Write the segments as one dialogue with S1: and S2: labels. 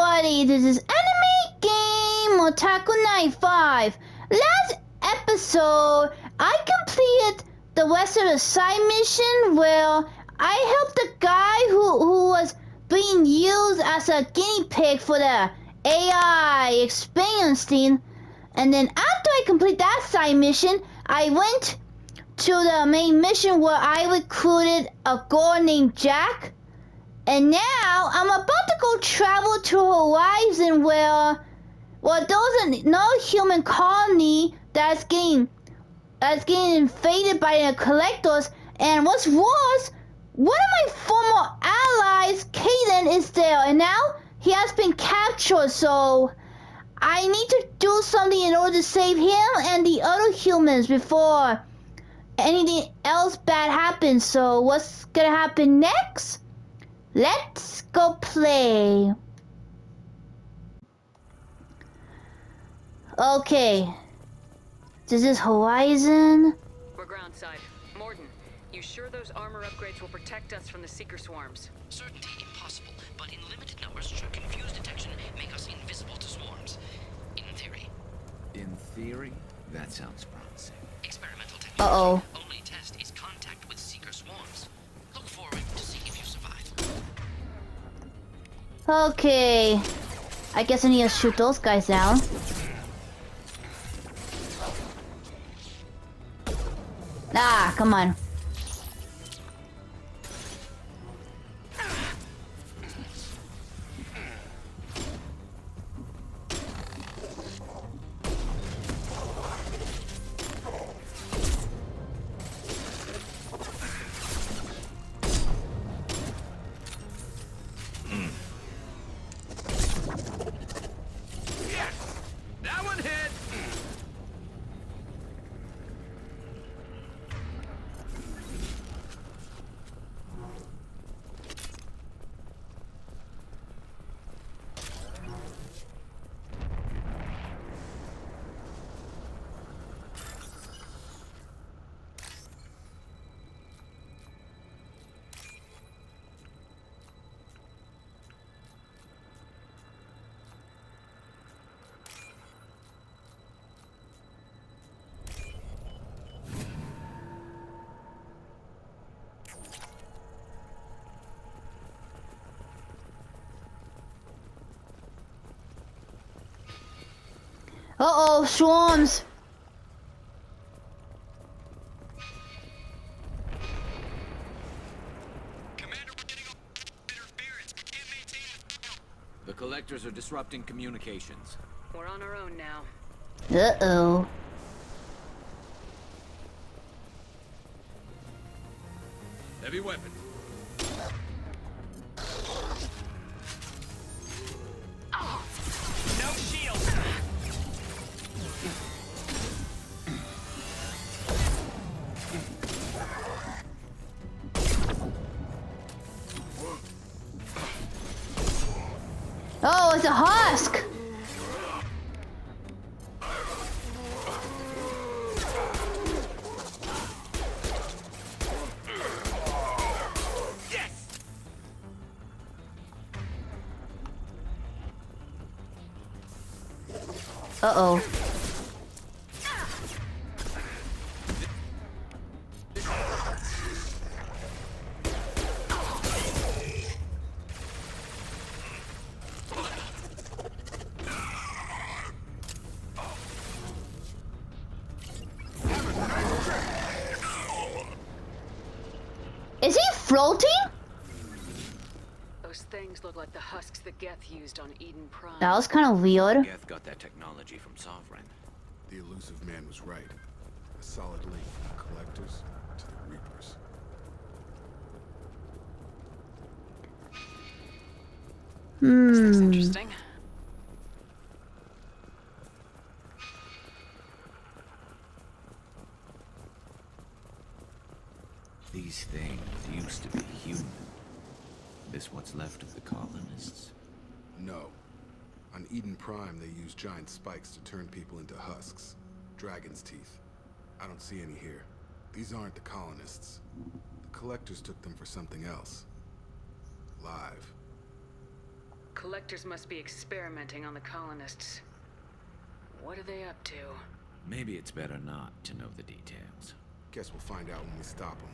S1: everybody, this is Anime Game Otaku 95. Last episode, I completed the rest of the side mission where I helped the guy who was being used as a guinea pig for the AI experience thing. And then after I complete that side mission, I went to the main mission where I recruited a girl named Jack. And now I'm about to go travel to Horizon where there's another human colony that's getting invaded by the collectors. And what's worse, one of my former allies, Kaden, is there, and now he has been captured. So I need to do something in order to save him and the other humans before anything else bad happens. So what's gonna happen next? Let's go play. Okay. This is Horizon.
S2: We're groundside. Morden, you sure those armor upgrades will protect us from the seeker swarms?
S3: Certainty impossible, but in limited numbers should confuse detection, make us invisible to swarms. In theory.
S4: In theory? That sounds promising.
S3: Experimental technology.
S1: Uh-oh.
S3: Only test is contact with seeker swarms. Look forward to see if you survive.
S1: Okay. I guess I need to shoot those guys down. Ah, come on.
S4: That one hit!
S1: Uh-oh, swarms.
S3: Commander, we're getting interference. We can't maintain.
S4: The collectors are disrupting communications.
S2: We're on our own now.
S1: Uh-oh.
S4: Heavy weapon.
S3: No shield.
S1: Oh, it's a husk.
S3: Yes.
S1: Uh-oh. Is he floating?
S2: Those things look like the husks that Geth used on Eden Prime.
S1: That was kind of weird.
S4: Geth got that technology from Sovereign.
S5: The elusive man was right. A solid link from the collectors to the reapers.
S2: Is this interesting?
S4: These things used to be human. This what's left of the colonists?
S5: No. On Eden Prime, they use giant spikes to turn people into husks. Dragon's teeth. I don't see any here. These aren't the colonists. The collectors took them for something else. Live.
S2: Collectors must be experimenting on the colonists. What are they up to?
S4: Maybe it's better not to know the details.
S5: Guess we'll find out when we stop them.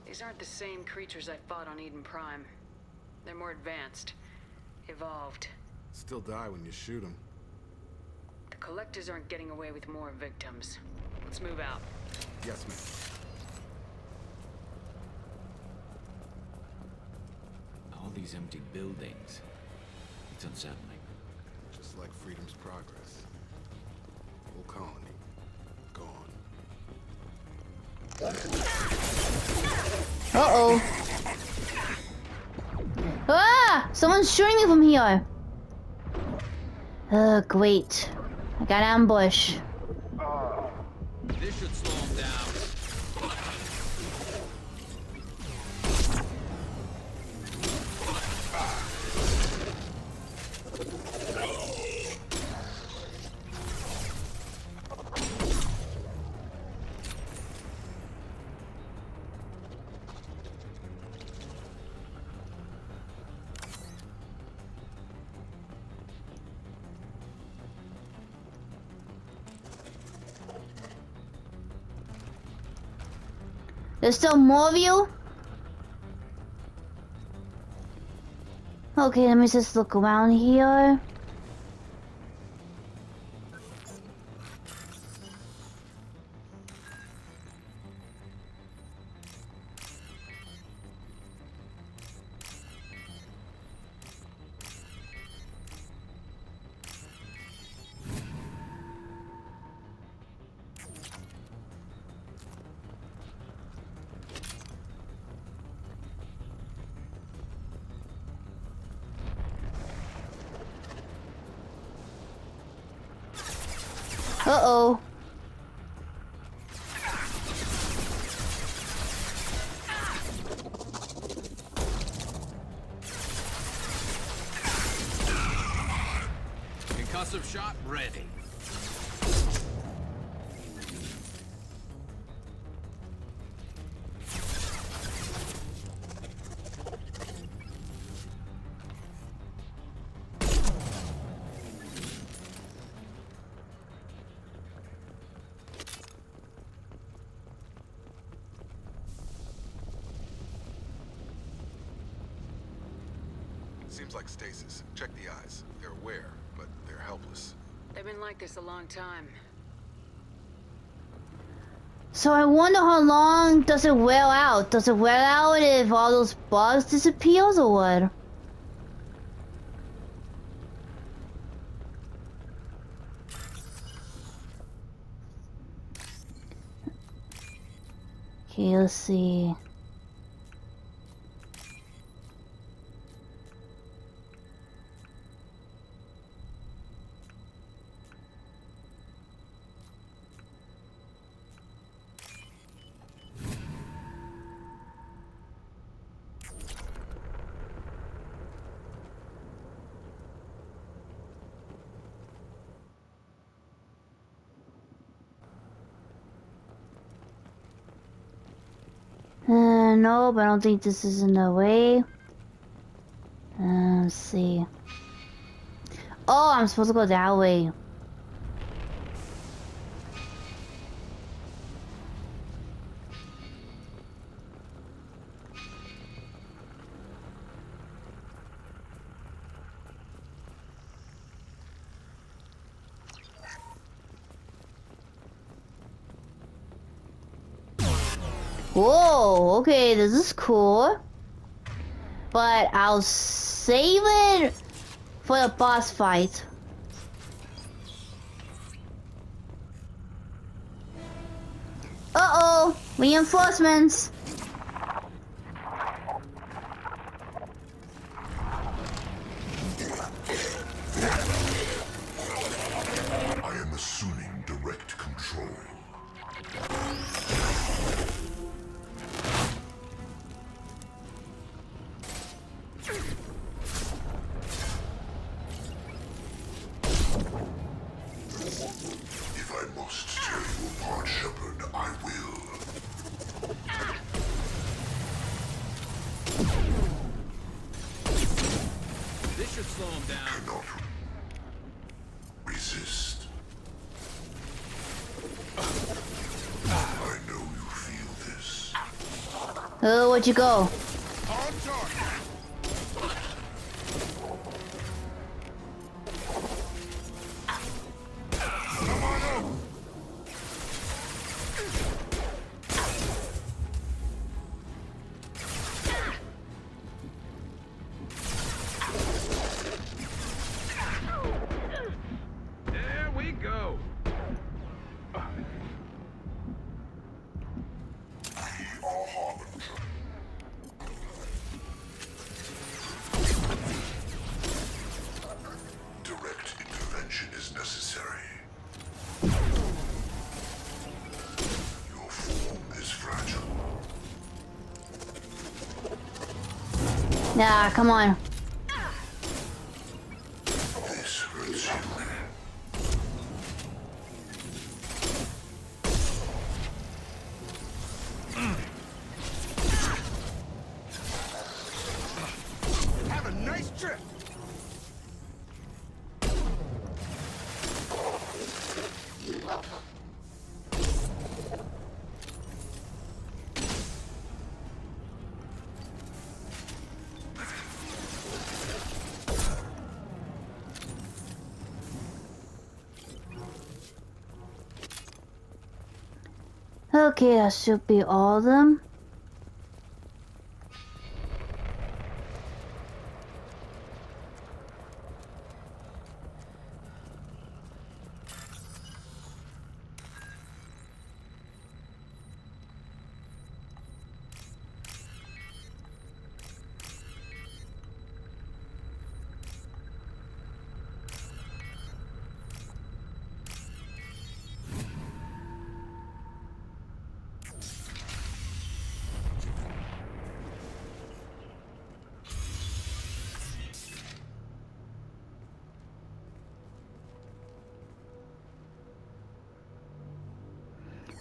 S2: These aren't the same creatures I fought on Eden Prime. They're more advanced. Evolved.
S5: Still die when you shoot them.
S2: The collectors aren't getting away with more victims. Let's move out.
S5: Yes, ma'am.
S4: All these empty buildings. It's unsettling.
S5: Just like freedom's progress. Whole colony. Gone.
S1: Uh-oh. Ah! Someone's shooting me from here. Oh, great. I got ambush.
S4: This should slow them down.
S1: There's still more of you? Okay, let me just look around here. Uh-oh.
S4: Concussive shot ready.
S5: Seems like stasis. Check the eyes. They're aware, but they're helpless.
S2: They've been like this a long time.
S1: So I wonder how long does it wear out? Does it wear out if all those bugs disappears or what? Okay, let's see. Nope, I don't think this is in the way. Let's see. Oh, I'm supposed to go that way. Whoa, okay, this is cool. But I'll save it for the boss fight. Uh-oh, reinforcements.
S6: I am assuming direct control. If I must tear you apart, Shepard, I will.
S4: slow him down.
S6: Cannot resist. I know you feel this.
S1: Oh, where'd you go?
S5: On target. Come on over.
S4: There we go.
S6: We are harbinger. Direct intervention is necessary. Your form is fragile.
S1: Nah, come on.
S6: This hurts you.
S5: Have a nice trip.
S1: Okay, that should be all of them.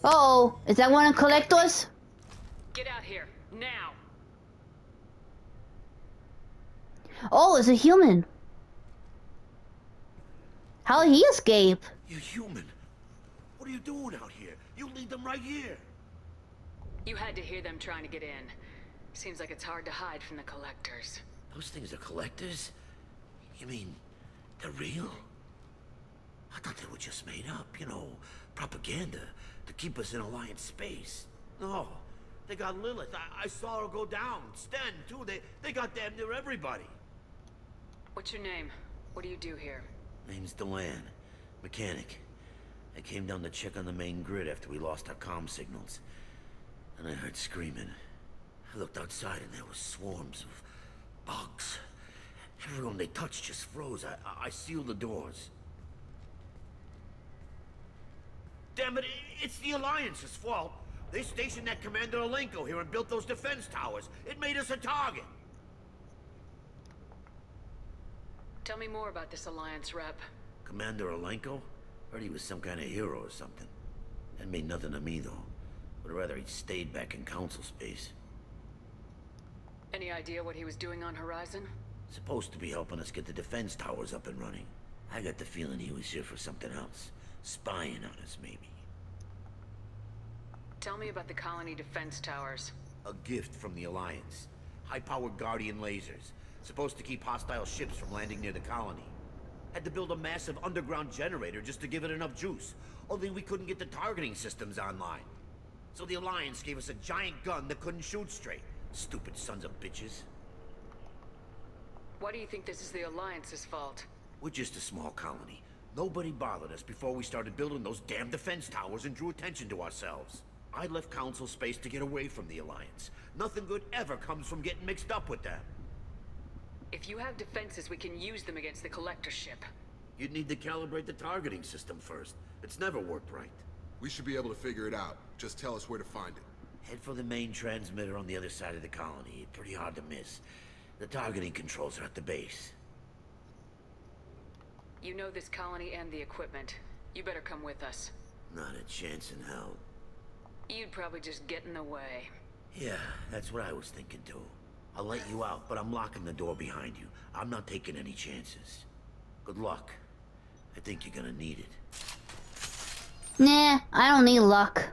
S1: Uh-oh, is that one of Collector's?
S2: Get out here, now!
S1: Oh, it's a human. How'd he escape?
S7: You human? What are you doing out here? You lead them right here.
S2: You had to hear them trying to get in. Seems like it's hard to hide from the collectors.
S7: Those things are collectors? You mean, they're real? I thought they were just made up, you know, propaganda to keep us in Alliance space. No, they got Lilith. I saw her go down. Sten, too. They got damn near everybody.
S2: What's your name? What do you do here?
S7: Name's Delan. Mechanic. I came down to check on the main grid after we lost our comm signals. And I heard screaming. I looked outside and there were swarms of bugs. Everyone they touched just froze. I sealed the doors. Damn it, it's the Alliance's fault. They stationed that Commander Alenko here and built those defense towers. It made us a target.
S2: Tell me more about this Alliance rep.
S7: Commander Alenko? Heard he was some kind of hero or something. That made nothing to me, though. Would rather he'd stayed back in Council space.
S2: Any idea what he was doing on Horizon?
S7: Supposed to be helping us get the defense towers up and running. I got the feeling he was here for something else. Spying on us, maybe.
S2: Tell me about the colony defense towers.
S7: A gift from the Alliance. High-powered Guardian lasers. Supposed to keep hostile ships from landing near the colony. Had to build a massive underground generator just to give it enough juice. Only we couldn't get the targeting systems online. So the Alliance gave us a giant gun that couldn't shoot straight. Stupid sons of bitches.
S2: Why do you think this is the Alliance's fault?
S7: We're just a small colony. Nobody bothered us before we started building those damn defense towers and drew attention to ourselves. I left Council space to get away from the Alliance. Nothing good ever comes from getting mixed up with them.
S2: If you have defenses, we can use them against the Collector ship.
S7: You'd need to calibrate the targeting system first. It's never worked right.
S5: We should be able to figure it out. Just tell us where to find it.
S7: Head for the main transmitter on the other side of the colony. Pretty hard to miss. The targeting controls are at the base.
S2: You know this colony and the equipment. You better come with us.
S7: Not a chance in hell.
S2: You'd probably just get in the way.
S7: Yeah, that's what I was thinking too. I'll let you out, but I'm locking the door behind you. I'm not taking any chances. Good luck. I think you're gonna need it.
S1: Nah, I don't need luck.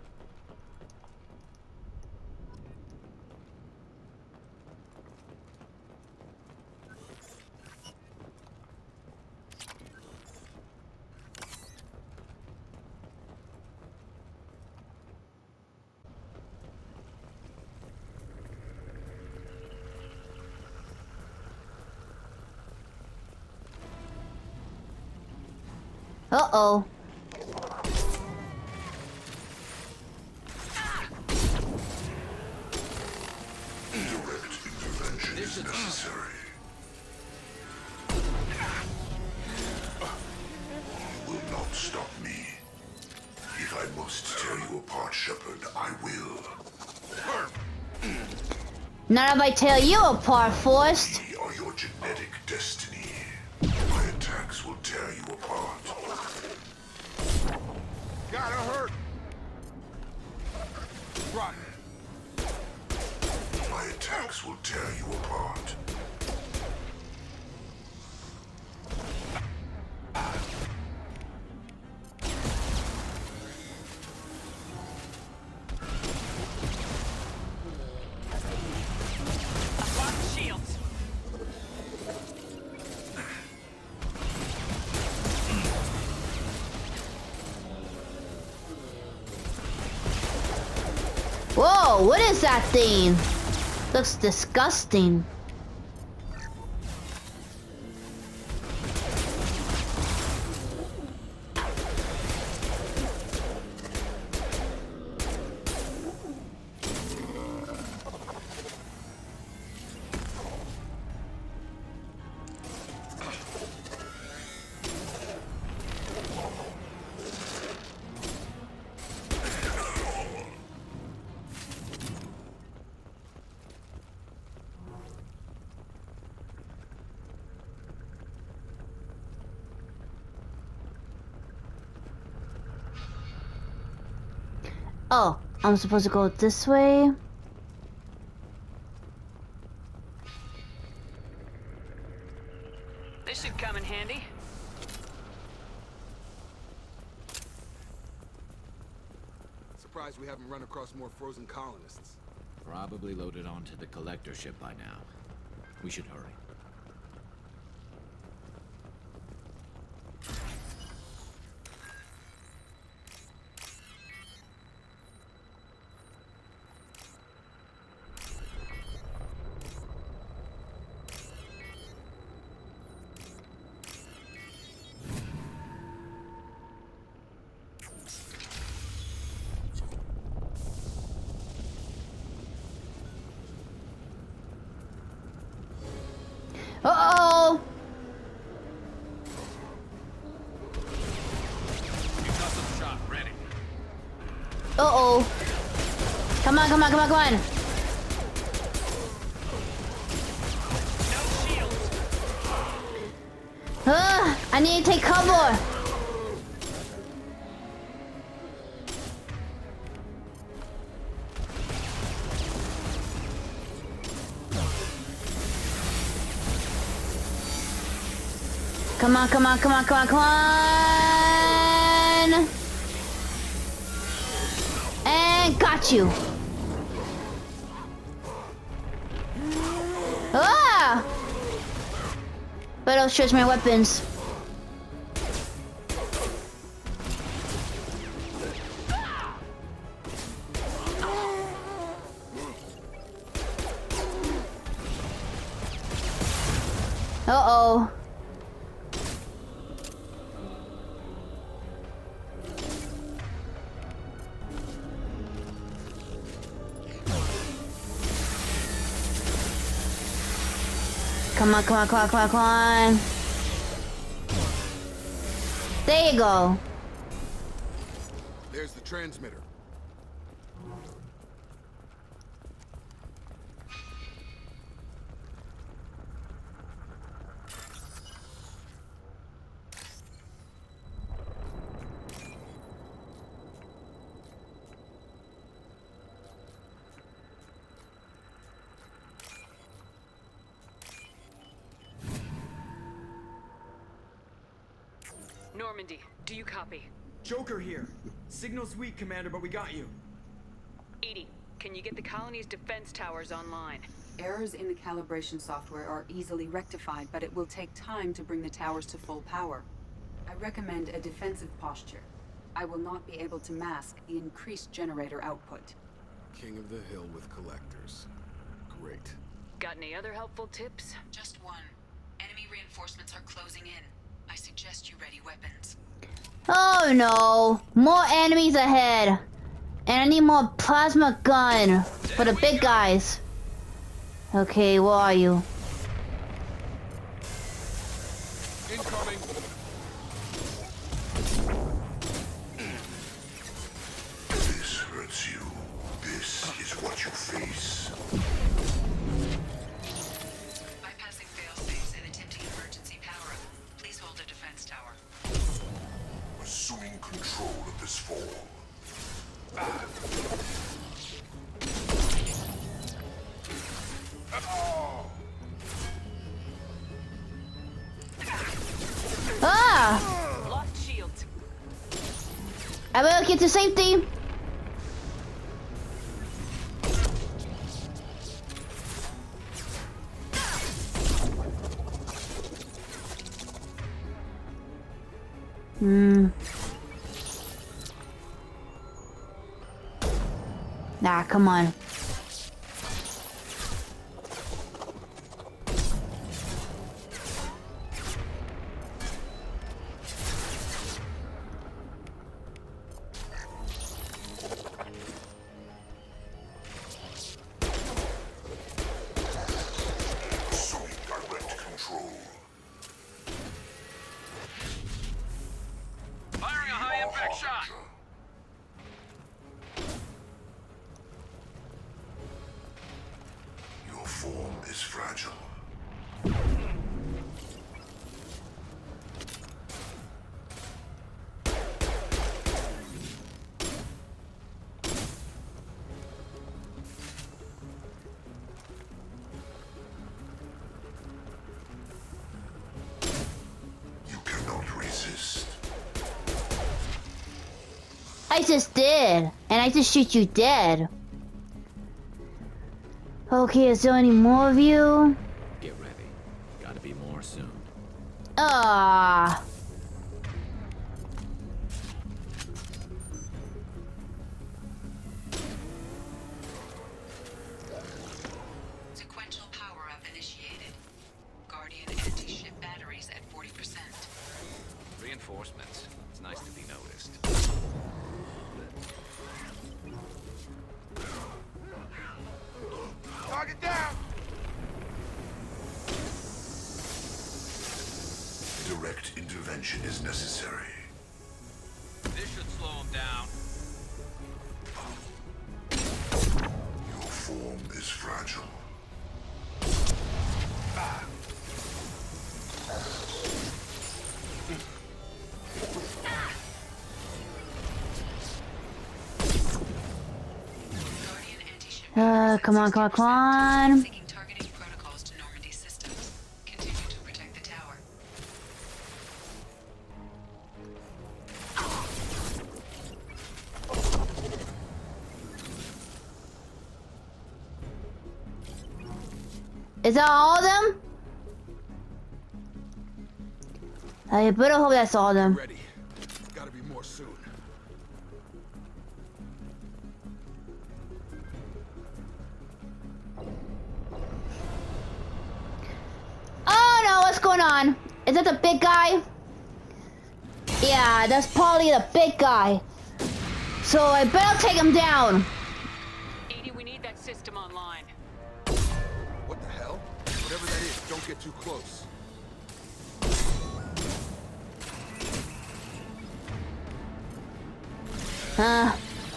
S1: Uh-oh.
S6: Direct intervention is necessary. You will not stop me. If I must tear you apart, Shepard, I will.
S1: Not if I tear you apart, Forrest.
S6: We are your genetic destiny. My attacks will tear you apart.
S5: Gotta hurt! Right.
S6: My attacks will tear you apart.
S3: Shields.
S1: Whoa, what is that thing? Looks disgusting. Oh, I'm supposed to go this way?
S2: This should come in handy.
S5: Surprised we haven't run across more frozen colonists.
S4: Probably loaded onto the collector ship by now. We should hurry.
S1: Uh-oh! Uh-oh. Come on, come on, come on, come on. I need to take cover. Come on, come on, come on, come on, come on. And got you. Ah! Better stretch my weapons. Uh-oh. Come on, come on, come on, come on, come on. There you go.
S5: There's the transmitter.
S2: Normandy, do you copy?
S8: Joker here. Signal's weak, Commander, but we got you.
S2: Edie, can you get the colony's defense towers online?
S9: Errors in the calibration software are easily rectified, but it will take time to bring the towers to full power. I recommend a defensive posture. I will not be able to mask the increased generator output.
S5: King of the hill with collectors. Great.
S2: Got any other helpful tips?
S9: Just one. Enemy reinforcements are closing in. I suggest you ready weapons.
S1: Oh no! More enemies ahead! And I need more plasma gun for the big guys. Okay, where are you?
S5: Incoming.
S6: This hurts you. This is what you face.
S9: Bypassing failsafes and attempting emergency power-up. Please hold the defense tower.
S6: Assuming control of this fall.
S1: Ah!
S2: Lost shields.
S1: I will get to safety. Nah, come on.
S6: Assuming direct control.
S3: Firing a high impact shot.
S6: Your form is fragile. You cannot resist.
S1: I just did. And I just shoot you dead. Okay, is there any more of you?
S4: Get ready. Gotta be more soon.
S1: Ah.
S9: Sequential power-up initiated. Guardian anti-ship batteries at 40%.
S4: Reinforcements. It's nice to be noticed.
S5: Target down!
S6: Direct intervention is necessary.
S3: This should slow him down.
S6: Your form is fragile.
S9: Guardian anti-ship
S1: Come on, come on, come on.
S9: Seeking targeting protocols to Normandy systems. Continue to protect the tower.
S1: Is that all of them? I better hope that's all of them.
S5: Ready. Gotta be more soon.
S1: Oh no, what's going on? Is that the big guy? Yeah, that's probably the big guy. So I better take him down.
S2: Edie, we need that system online.
S5: What the hell? Whatever that is, don't get too close.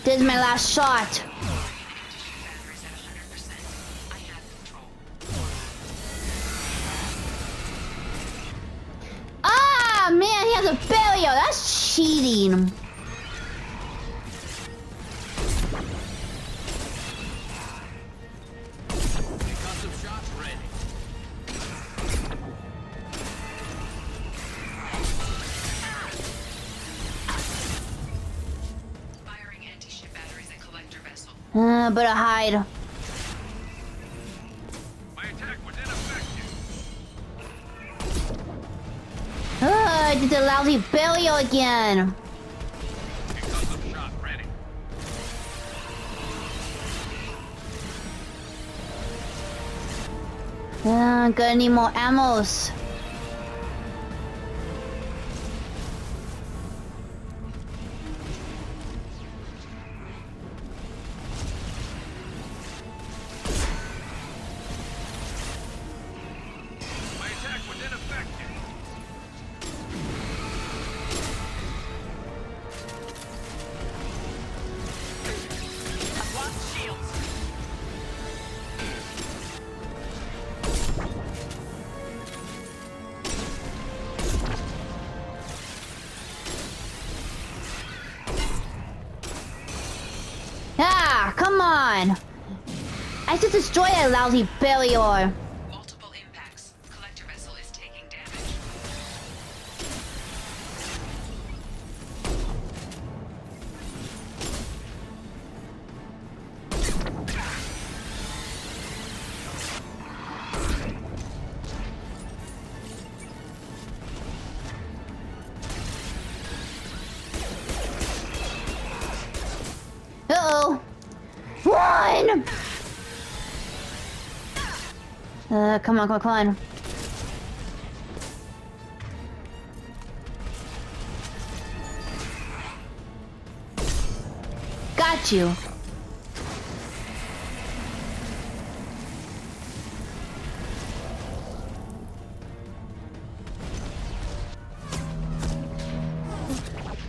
S1: This is my last shot.
S9: Batteries at 100%. I have control.
S1: Ah, man, he has a barrier. That's cheating.
S3: Custom shots ready.
S1: Better hide.
S10: My attack was ineffective.
S1: I did the lousy burial again.
S10: Explosive shot ready.
S1: Gonna need more ammos.
S10: My attack was ineffective.
S3: I've lost shields.
S1: Ah, come on. I should destroy that lousy burial.
S3: Multiple impacts. Collector vessel is taking damage.
S1: Uh-oh. Run! Come on, come on, come on. Got you.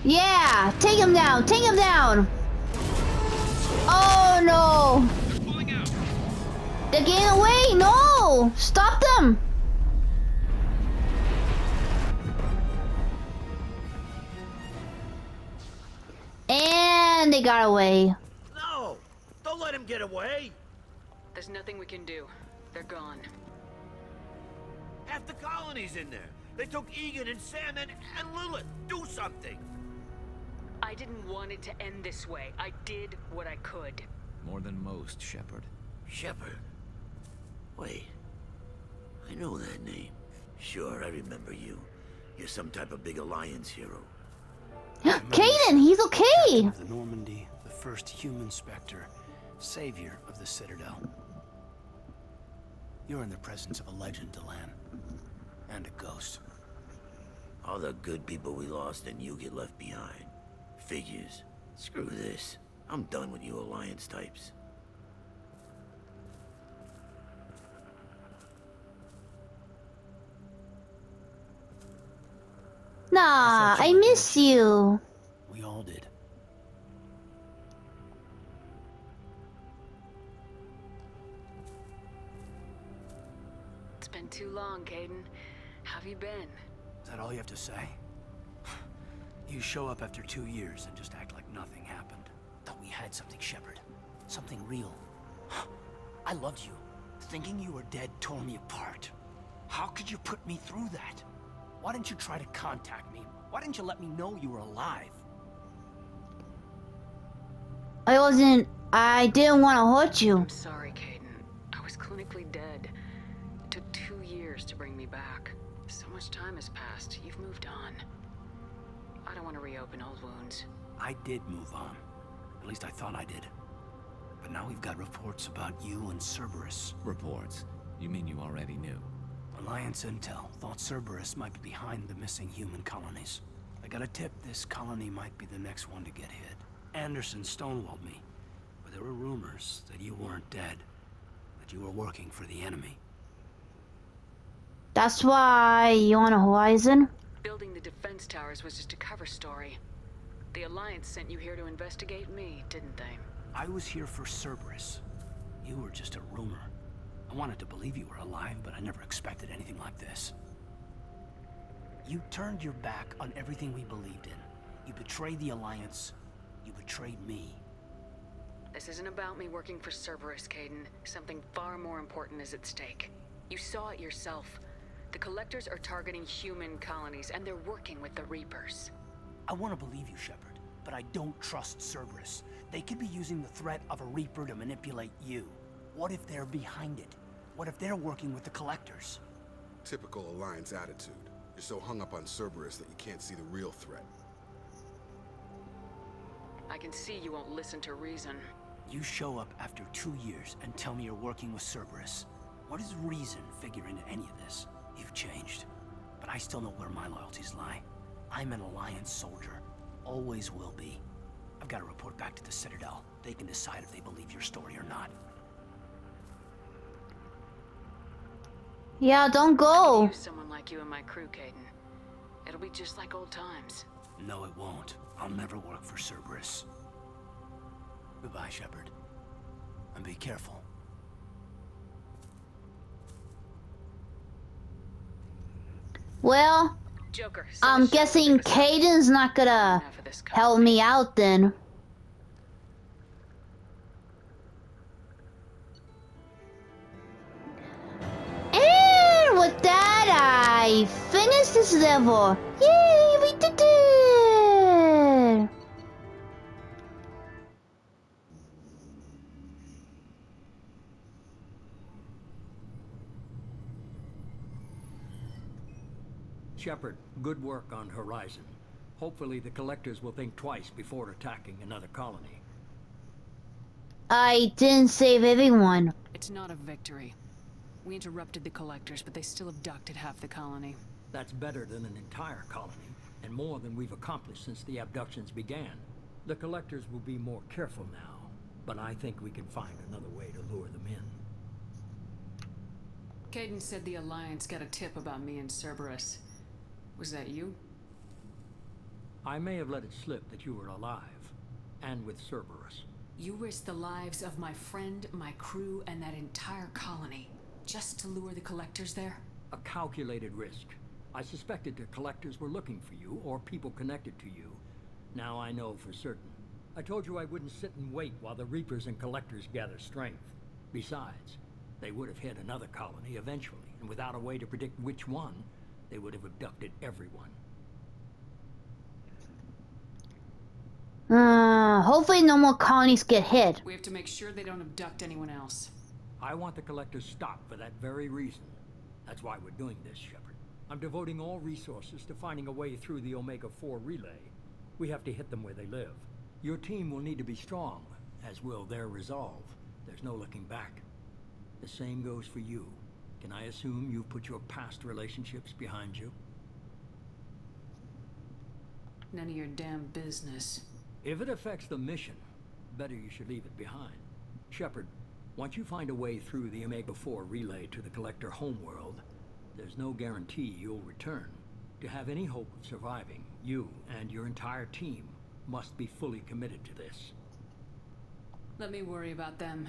S1: Yeah! Take him down! Take him down! Oh no!
S10: They're pulling out.
S1: They're getting away! No! Stop them! And they got away.
S7: No! Don't let him get away!
S2: There's nothing we can do. They're gone.
S7: Half the colony's in there. They took Egan and Sam and Lilith. Do something!
S2: I didn't want it to end this way. I did what I could.
S4: More than most, Shepard.
S7: Shepard? Wait. I know that name. Sure, I remember you. You're some type of big Alliance hero.
S1: Kaden, he's okay!
S11: Of the Normandy, the first human Spectre, savior of the Citadel. You're in the presence of a legend, Delan. And a ghost.
S7: All the good people we lost and you get left behind. Figures. Screw this. I'm done with you Alliance types.
S1: Nah, I miss you.
S11: We all did.
S2: It's been too long, Caden. How have you been?
S11: Is that all you have to say? You show up after 2 years and just act like nothing happened. Thought we had something, Shepard. Something real. I loved you. Thinking you were dead tore me apart. How could you put me through that? Why didn't you try to contact me? Why didn't you let me know you were alive?
S1: I didn't want to hurt you.
S2: I'm sorry, Caden. I was clinically dead. It took 2 years to bring me back. So much time has passed. You've moved on. I don't want to reopen old wounds.
S11: I did move on. At least I thought I did. But now we've got reports about you and Cerberus.
S4: Reports? You mean you already knew?
S11: Alliance intel thought Cerberus might be behind the missing human colonies. I got a tip this colony might be the next one to get hit. Anderson stonewalled me, but there were rumors that you weren't dead, that you were working for the enemy.
S1: That's why you on a horizon?
S2: Building the defense towers was just a cover story. The Alliance sent you here to investigate me, didn't they?
S11: I was here for Cerberus. You were just a rumor. I wanted to believe you were alive, but I never expected anything like this. You turned your back on everything we believed in. You betrayed the Alliance. You betrayed me.
S2: This isn't about me working for Cerberus, Caden. Something far more important is at stake. You saw it yourself. The Collectors are targeting human colonies, and they're working with the Reapers.
S11: I want to believe you, Shepard. but I don't trust Cerberus. They could be using the threat of a Reaper to manipulate you. What if they're behind it? What if they're working with the Collectors?
S5: Typical Alliance attitude. You're so hung up on Cerberus that you can't see the real threat.
S2: I can see you won't listen to reason.
S11: You show up after 2 years and tell me you're working with Cerberus. What does reason figure into any of this? You've changed, but I still know where my loyalties lie. I'm an Alliance soldier. Always will be. I've got to report back to the Citadel. They can decide if they believe your story or not.
S1: Yeah, don't
S2: I
S1: go.
S2: could use someone like you in my crew, Caden. It'll be just like old times.
S11: No, it won't. I'll never work for Cerberus. Goodbye, Shepard. And be careful.
S1: Well,
S2: Joker, send
S1: I'm
S2: a shuttle
S1: guessing
S2: over to Pacific.
S1: Caden's not gonna
S2: Enough of this
S1: help me out then. And with that, I finished this level. Yay, we did it!
S12: Shepard, good work on Horizon. Hopefully the Collectors will think twice before attacking another colony.
S1: I didn't save everyone.
S2: It's not a victory. We interrupted the Collectors, but they still abducted half the colony.
S12: That's better than an entire colony, and more than we've accomplished since the abductions began. The Collectors will be more careful now, but I think we can find another way to lure them in.
S2: Caden said the Alliance got a tip about me and Cerberus. Was that you?
S12: I may have let it slip that you were alive, and with Cerberus.
S2: You risked the lives of my friend, my crew, and that entire colony, just to lure the Collectors there?
S12: A calculated risk. I suspected the Collectors were looking for you, or people connected to you. Now I know for certain. I told you I wouldn't sit and wait while the Reapers and Collectors gather strength. Besides, they would have hit another colony eventually, and without a way to predict which one, they would have abducted everyone.
S1: Hopefully no more colonies get hit.
S2: We have to make sure they don't abduct anyone else.
S12: I want the Collectors stopped for that very reason. That's why we're doing this, Shepard. I'm devoting all resources to finding a way through the Omega-4 relay. We have to hit them where they live. Your team will need to be strong, as will their resolve. There's no looking back. The same goes for you. Can I assume you've put your past relationships behind you?
S2: None of your damn business.
S12: If it affects the mission, better you should leave it behind. Shepard, once you find a way through the Omega-4 relay to the Collector homeworld, there's no guarantee you'll return. To have any hope of surviving, you and your entire team must be fully committed to this.
S2: Let me worry about them.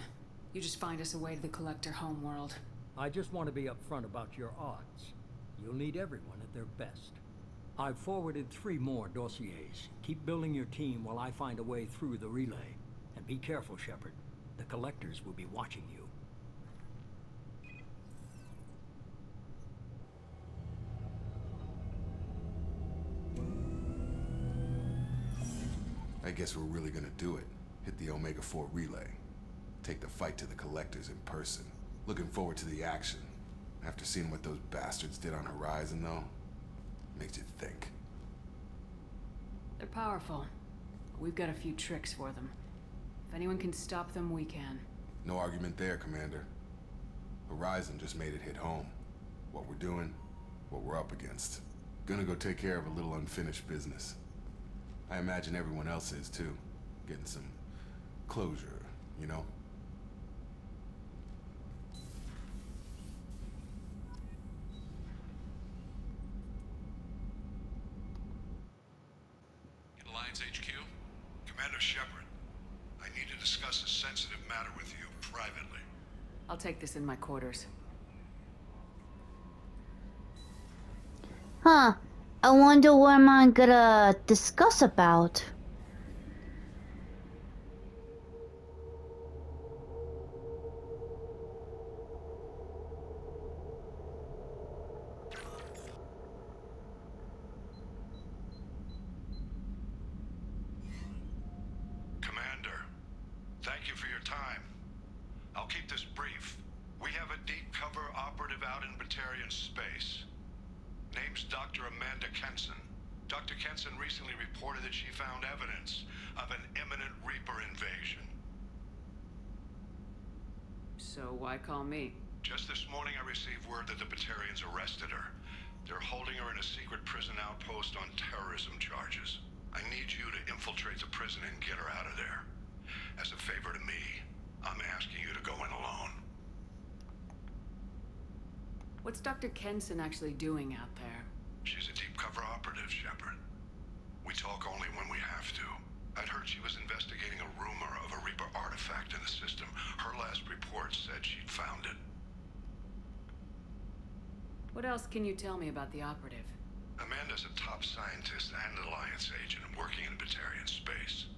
S2: You just find us a way to the Collector homeworld.
S12: I just want to be upfront about your odds. You'll need everyone at their best. I've forwarded 3 more dossiers. Keep building your team while I find a way through the relay. And be careful, Shepard. The Collectors will be watching you.
S5: I guess we're really gonna do it. Hit the Omega-4 relay. Take the fight to the Collectors in person. Looking forward to the action. After seeing what those bastards did on Horizon, though, makes you think.
S2: They're powerful. We've got a few tricks for them. If anyone can stop them, we can.
S5: No argument there, Commander. Horizon just made it hit home. What we're doing, what we're up against. Gonna go take care of a little unfinished business. I imagine everyone else is too. Getting some closure, you know?
S6: Alliance HQ? Commander Shepard, I need to discuss a sensitive matter with you privately.
S2: I'll take this in my quarters.
S1: Huh. I wonder what am I gonna discuss about.
S6: Batarian space. Name's Dr. Amanda Kenson. Dr. Kenson recently reported that she found evidence of an imminent Reaper invasion.
S2: So why call me?
S6: Just this morning I received word that the Batarians arrested her. They're holding her in a secret prison outpost on terrorism charges. I need you to infiltrate the prison and get her out of there. As a favor to me, I'm asking you to go in alone.
S2: What's Dr. Kenson actually doing out there?
S6: She's a deep cover operative, Shepard. We talk only when we have to. I'd heard she was investigating a rumor of a Reaper artifact in the system. Her last report said she'd found it.
S2: What else can you tell me about the operative?
S6: Amanda's a top scientist and Alliance agent working in Batarian space.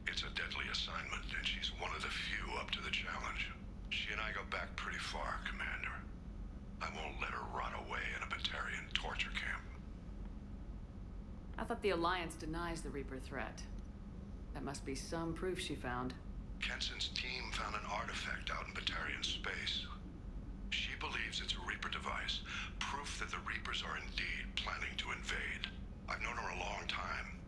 S6: It's a deadly assignment, and she's one of the few up to the challenge. She and I go back pretty far, Commander. I won't let her rot away in a Batarian torture camp.
S2: I thought the Alliance denies the Reaper threat. That must be some proof she found.
S6: Kenson's team found an artifact out in Batarian space. She believes it's a Reaper device, proof that the Reapers are indeed planning to invade. I've known her a long time.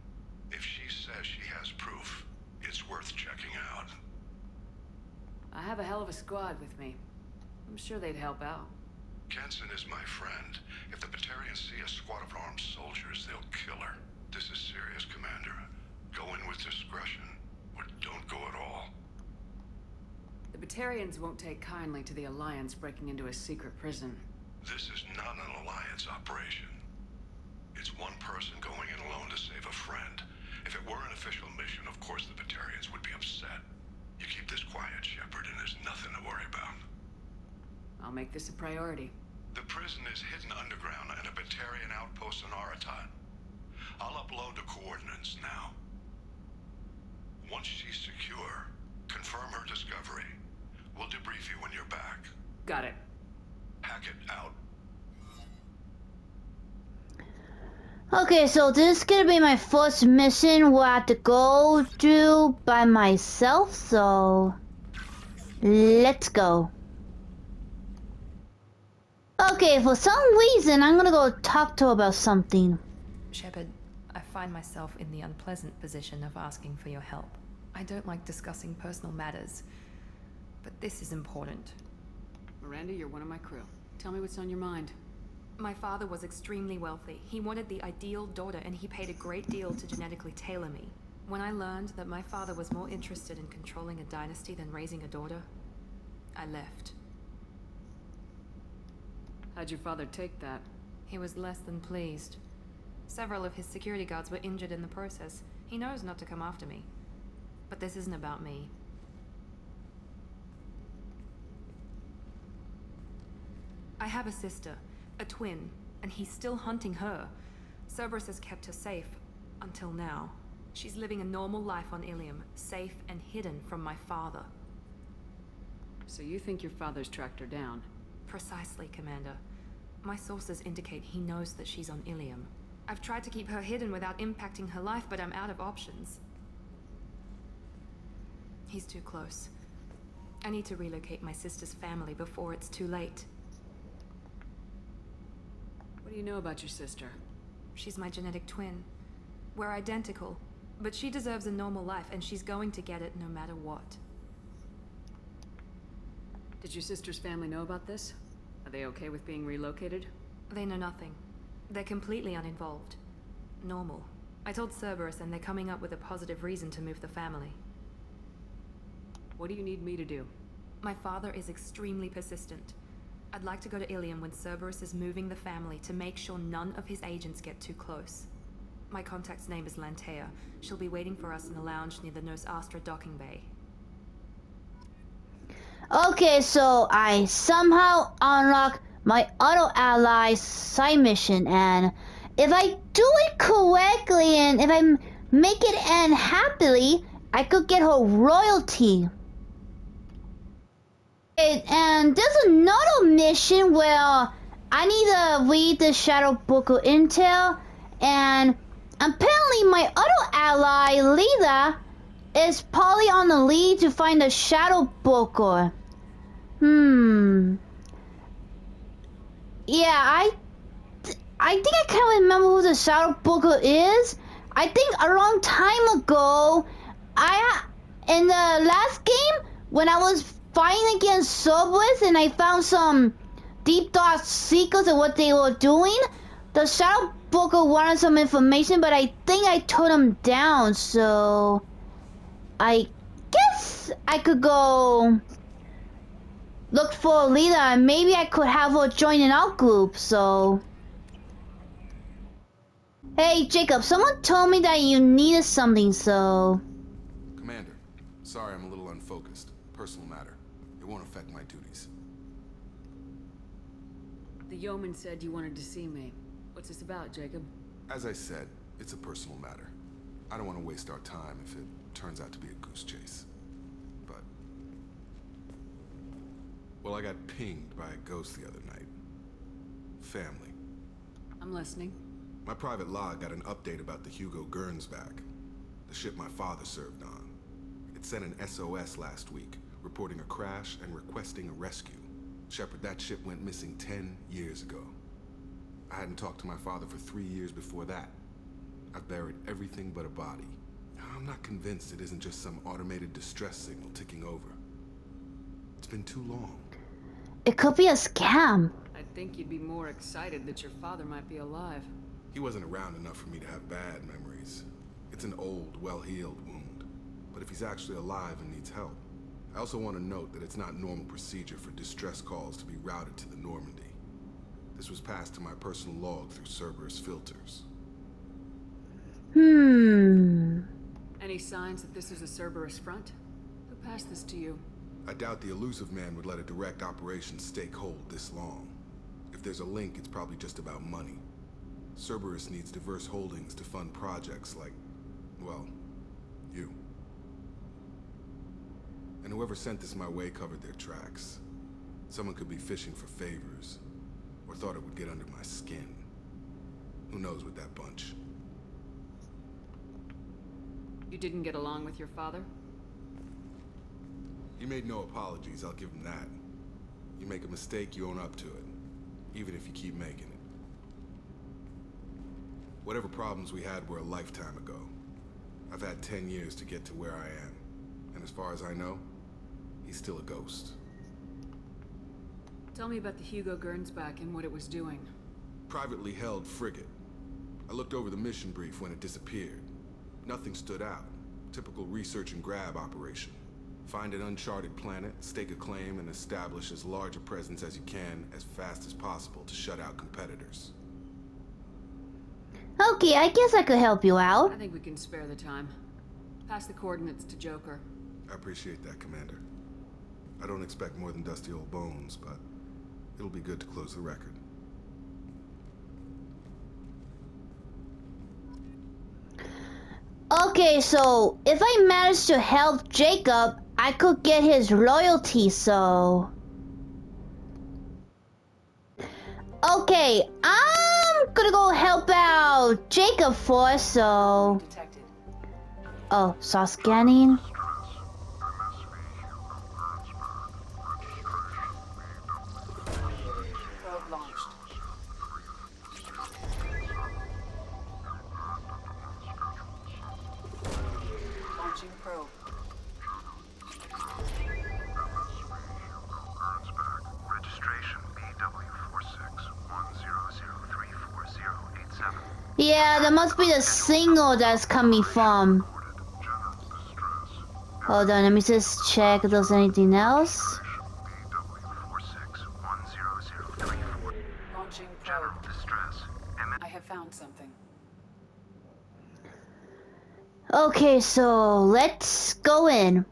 S6: If she says she has proof, it's worth checking out.
S2: I have a hell of a squad with me. I'm sure they'd help out.
S6: Kenson is my friend. If the Batarians see a squad of armed soldiers, they'll kill her. This is serious, Commander. Go in with discretion, or don't go at all.
S2: The Batarians won't take kindly to the Alliance breaking into a secret prison.
S6: This is not an Alliance operation. It's one person going in alone to save a friend. If it were an official mission, of course the Batarians would be upset. You keep this quiet, Shepard, and there's nothing to worry about.
S2: I'll make this a priority.
S6: The prison is hidden underground in a Batarian outpost on Aratat. I'll upload the coordinates now. Once she's secure, confirm her discovery. We'll debrief you when you're back.
S2: Got it.
S6: Hackett out.
S1: Okay, so this is gonna be my first mission where I have to go through by myself, so let's go. Okay, for some reason, I'm gonna go talk to her about something.
S13: Shepard, I find myself in the unpleasant position of asking for your help. I don't like discussing personal matters, but this is important.
S2: Miranda, you're one of my crew. Tell me what's on your mind.
S13: My father was extremely wealthy. He wanted the ideal daughter, and he paid a great deal to genetically tailor me. When I learned that my father was more interested in controlling a dynasty than raising a daughter, I left.
S2: How'd your father take that?
S13: He was less than pleased. Several of his security guards were injured in the process. He knows not to come after me. But this isn't about me. I have a sister, a twin, and he's still hunting her. Cerberus has kept her safe, until now. She's living a normal life on Ilium, safe and hidden from my father.
S2: So you think your father's tracked her down?
S13: Precisely, Commander. My sources indicate he knows that she's on Ilium. I've tried to keep her hidden without impacting her life, but I'm out of options. He's too close. I need to relocate my sister's family before it's too late.
S2: What do you know about your sister?
S13: She's my genetic twin. We're identical, but she deserves a normal life, and she's going to get it no matter what.
S2: Did your sister's family know about this? Are they okay with being relocated?
S13: They know nothing. They're completely uninvolved. Normal. I told Cerberus, and they're coming up with a positive reason to move the family.
S2: What do you need me to do?
S13: My father is extremely persistent. I'd like to go to Ilium when Cerberus is moving the family to make sure none of his agents get too close. My contact's name is Lantea. She'll be waiting for us in a lounge near the Nos Astra docking bay.
S1: Okay, so I somehow unlock my auto allies side mission, and if I do it correctly and if I make it end happily, I could get her royalty. And there's another mission where I need to read the Shadow Book of Intel, and apparently my other ally, Lita, is probably on the lead to find the Shadow Book. Yeah, I think I can't remember who the Shadow Booker is. I think a long time ago, in the last game when I was fighting against Cerberus and I found some deep dark secrets of what they were doing, the Shadow Booker wanted some information, but I think I turned him down. So I guess I could go look for a leader and maybe I could have her join in our group. So. Hey, Jacob, someone told me that you needed something, so...
S5: Commander, sorry I'm a little unfocused. Personal matter. It won't affect my duties.
S2: The yeoman said you wanted to see me. What's this about, Jacob?
S5: As I said, it's a personal matter. I don't want to waste our time if it turns out to be a goose chase. But... well, I got pinged by a ghost the other night. Family.
S2: I'm listening.
S5: My private log got an update about the Hugo Gernsback, the ship my father served on. It sent an SOS last week, reporting a crash and requesting a rescue. Shepard, that ship went missing 10 years ago. I hadn't talked to my father for 3 years before that. I've buried everything but a body. I'm not convinced it isn't just some automated distress signal ticking over. It's been too long.
S1: It could be a scam.
S2: I'd think you'd be more excited that your father might be alive.
S5: He wasn't around enough for me to have bad memories. It's an old, well-healed wound. But if he's actually alive and needs help, I also want to note that it's not normal procedure for distress calls to be routed to the Normandy. This was passed to my personal log through Cerberus filters.
S2: Any signs that this is a Cerberus front? Who passed this to you?
S5: I doubt the elusive man would let a direct operation stake hold this long. If there's a link, it's probably just about money. Cerberus needs diverse holdings to fund projects like, well, you. And whoever sent this my way covered their tracks. Someone could be fishing for favors, or thought it would get under my skin. Who knows with that bunch?
S2: You didn't get along with your father?
S5: He made no apologies, I'll give him that. You make a mistake, you own up to it, even if you keep making it. Whatever problems we had were a lifetime ago. I've had 10 years to get to where I am. And as far as I know, he's still a ghost.
S2: Tell me about the Hugo Gernsback and what it was doing.
S5: Privately held frigate. I looked over the mission brief when it disappeared. Nothing stood out. Typical research and grab operation. Find an uncharted planet, stake a claim, and establish as large a presence as you can as fast as possible to shut out competitors.
S1: Okay, I guess I could help you out.
S2: I think we can spare the time. Pass the coordinates to Joker.
S5: I appreciate that, Commander. I don't expect more than dusty old bones, but it'll be good to close the record.
S1: Okay, so if I manage to help Jacob, I could get his loyalty, so... Okay, I'm gonna go help out Jacob first, so... Oh, saw scanning.
S9: Probe launched. Launching probe.
S6: Registration BW4610034087.
S1: Yeah, that must be the signal that's coming from. Hold on, let me just check if there's anything else.
S9: Launching probe. I have found something.
S1: Okay, so let's go in.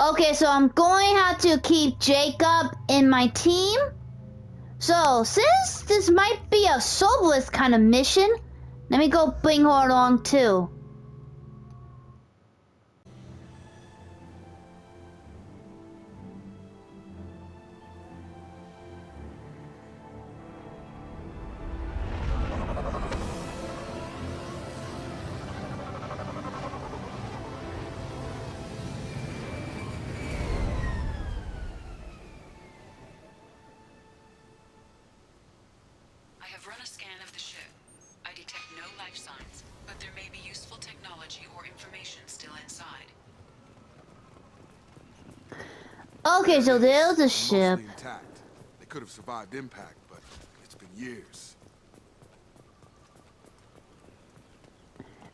S1: Okay, so I'm going to have to keep Jacob in my team. So, since this might be a soulless kind of mission, let me go bring her along too.
S9: a scan of the ship. I detect no life signs, but there may be useful technology or information still inside.
S1: Okay, so there's a
S5: Mostly
S1: ship.
S5: intact. They could have survived impact, but it's been years.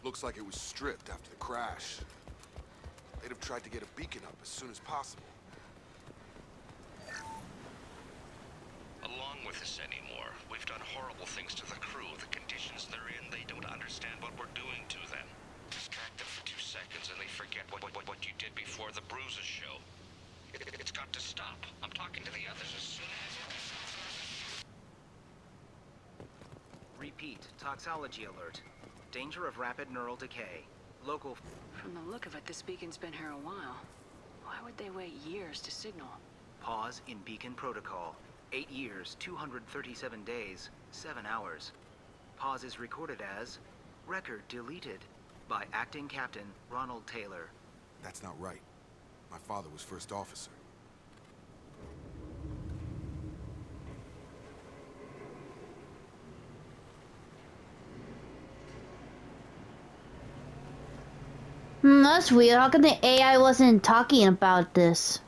S5: Looks like it was stripped after the crash. They'd have tried to get a beacon up as soon as possible.
S6: Along with us anymore. We've done horrible things to the crew. The conditions they're in, they don't understand what we're doing to them. Distract them for 2 seconds and they forget what you did before the bruises show. It's got to stop. I'm talking to the others as soon as...
S14: Repeat, toxology alert. Danger of rapid neural decay. Local...
S2: From the look of it, this beacon's been here a while. Why would they wait years to signal?
S14: Pause in beacon protocol. 8 years, 237 days, 7 hours. Pause is recorded as... Record deleted by Acting Captain Ronald Taylor.
S5: That's not right. My father was first officer.
S1: That's weird. How come the AI wasn't talking about this?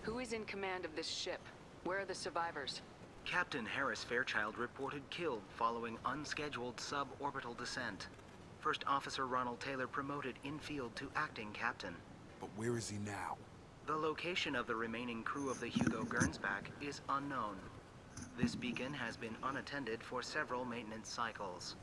S2: Who is in command of this ship? Where are the survivors?
S14: Captain Harris Fairchild reported killed following unscheduled suborbital descent. First Officer Ronald Taylor promoted in-field to acting captain.
S5: But where is he now?
S14: The location of the remaining crew of the Hugo Gernsback is unknown. This beacon has been unattended for several maintenance cycles.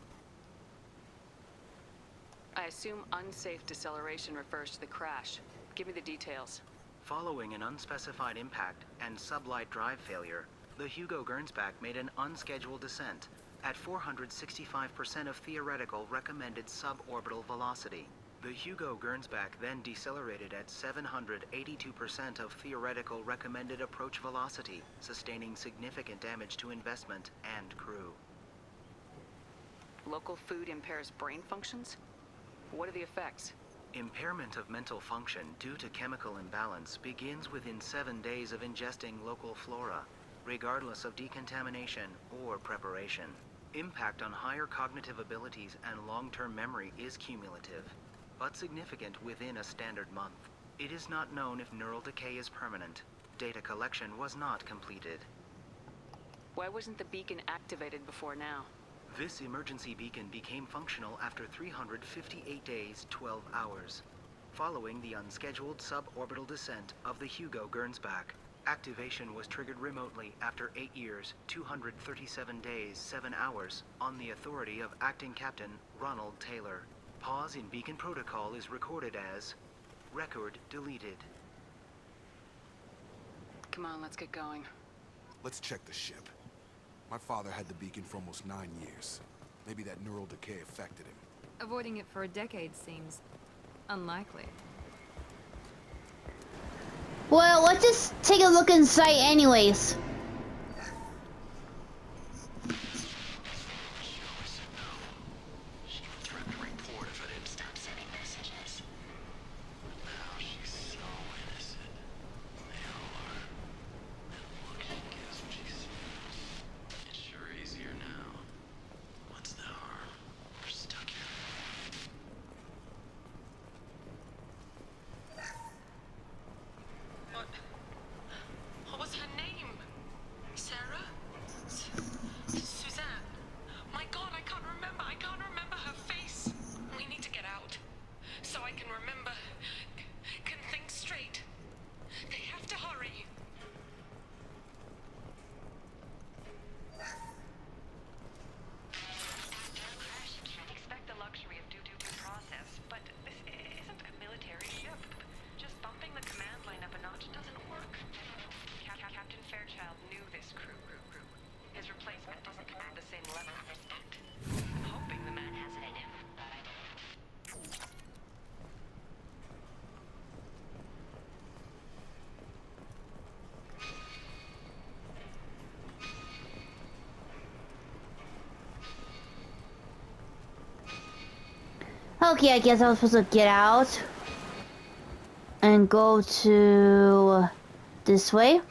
S2: I assume unsafe deceleration refers to the crash. Give me the details.
S14: Following an unspecified impact and sublight drive failure, the Hugo Gernsback made an unscheduled descent at 465% of theoretical recommended suborbital velocity. The Hugo Gernsback then decelerated at 782% of theoretical recommended approach velocity, sustaining significant damage to investment and crew.
S2: Local food impairs brain functions? What are the effects?
S14: Impairment of mental function due to chemical imbalance begins within 7 days of ingesting local flora, regardless of decontamination or preparation. Impact on higher cognitive abilities and long-term memory is cumulative, but significant within a standard month. It is not known if neural decay is permanent. Data collection was not completed.
S2: Why wasn't the beacon activated before now?
S14: This emergency beacon became functional after 358 days, 12 hours, following the unscheduled suborbital descent of the Hugo Gernsback. Activation was triggered remotely after 8 years, 237 days, 7 hours, on the authority of Acting Captain Ronald Taylor. Pause in beacon protocol is recorded as record deleted.
S2: Come on, let's get going.
S5: Let's check the ship. My father had the beacon for almost 9 years. Maybe that neural decay affected him.
S13: Avoiding it for a decade seems unlikely.
S1: Well, let's just take a look inside anyways. Okay, I guess I was supposed to get out and go to this way.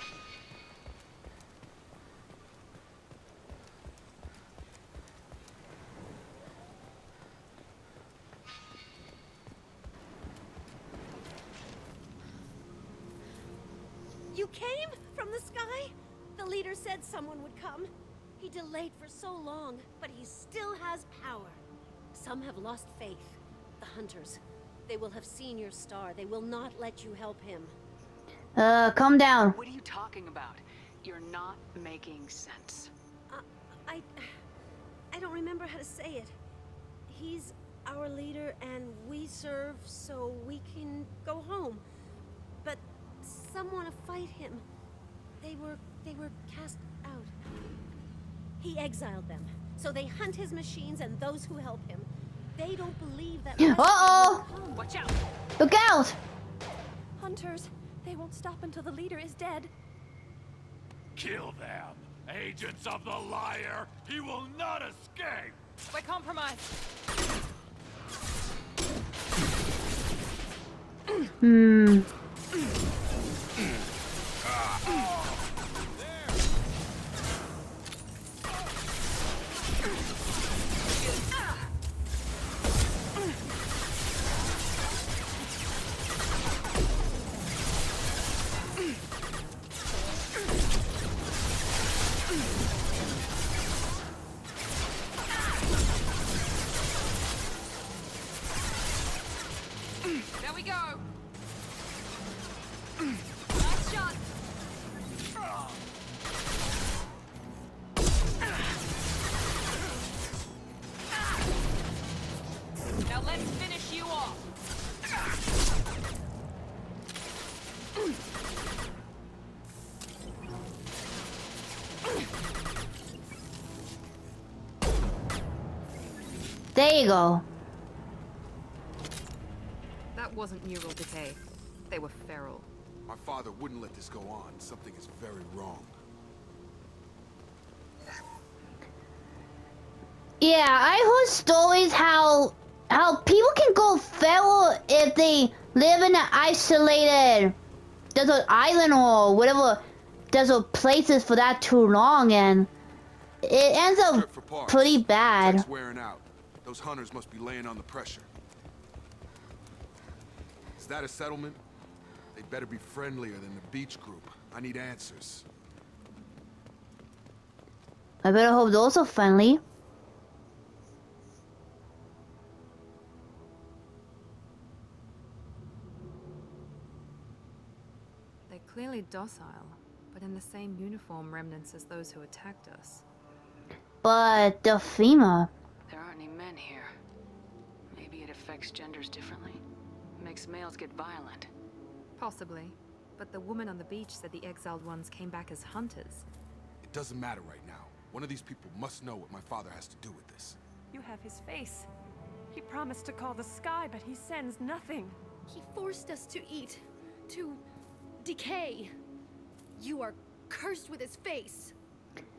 S15: You came from the sky? The leader said someone would come. He delayed for so long, but he still has power. Some have lost faith. The hunters. They will have seen your star. They will not let you help him.
S1: Calm down.
S2: What are you talking about? You're not making sense.
S15: I don't remember how to say it. He's our leader and we serve so we can go home. But some want to fight him. They were cast out. He exiled them. So they hunt his machines and those who help him. They don't believe that.
S1: Uh-oh!
S15: Watch out!
S1: Look out!
S15: Hunters, they won't stop until the leader is dead.
S10: Kill them! Agents of the liar! He will not escape!
S15: We're compromised.
S13: There we go. Nice shot. Now let's finish you off.
S1: There you go.
S13: That wasn't neural decay. They were feral.
S5: My father wouldn't let this go on. Something is very wrong.
S1: Yeah, I heard stories how people can go feral if they live in an isolated desert island or whatever desert places for that too long, and it ends up pretty bad.
S5: Tech's wearing out. Those hunters must be laying on the pressure. Is that a settlement? They'd better be friendlier than the beach group. I need answers.
S1: I better hope those are friendly.
S13: They're clearly docile, but in the same uniform remnants as those who attacked us.
S1: But the FEMA.
S2: There aren't any men here. Maybe it affects genders differently. Makes males get violent.
S13: Possibly. But the woman on the beach said the exiled ones came back as hunters.
S5: It doesn't matter right now. One of these people must know what my father has to do with this.
S15: You have his face. He promised to call the sky, but he sends nothing. He forced us to eat, to decay. You are cursed with his face.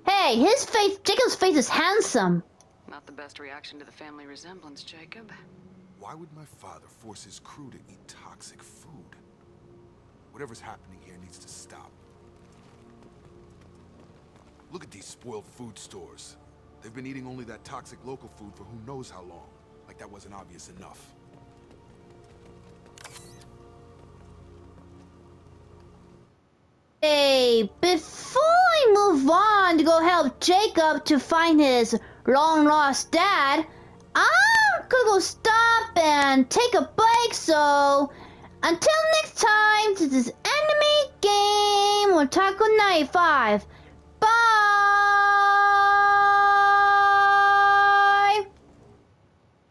S1: Hey, his face, Jacob's face is handsome.
S2: Not the best reaction to the family resemblance, Jacob.
S5: Why would my father force his crew to eat toxic food? Whatever's happening here needs to stop. Look at these spoiled food stores. They've been eating only that toxic local food for who knows how long. Like that wasn't obvious enough.
S1: Hey, before I move on to go help Jacob to find his long-lost dad, I'm gonna go stop and take a break, so until next time, this is Anime Game Otaku 95.